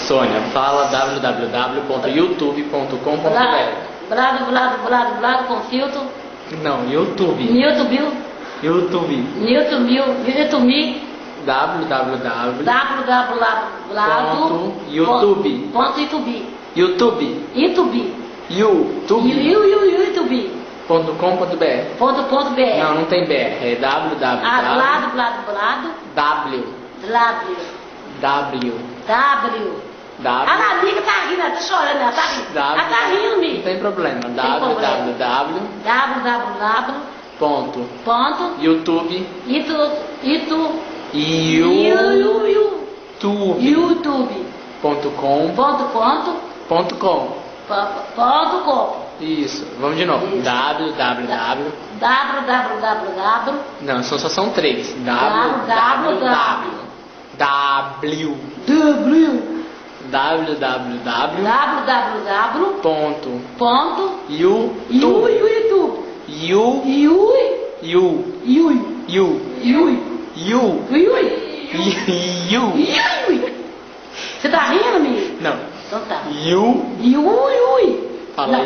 Sônia, fala www.youtube.com.br. Blado com filtro. Não, YouTube. YouTube. YouTube. www.youtube.com.br. Não, não tem BR, é www. A amiga tá rindo, ela tá chorando, ela tá rindo. Ela tá rindo, Não tem problema. www.youtube.com. Isso, vamos de novo. www. Não, só são três. Você tá rindo, amigo? Não. Então tá. Fala.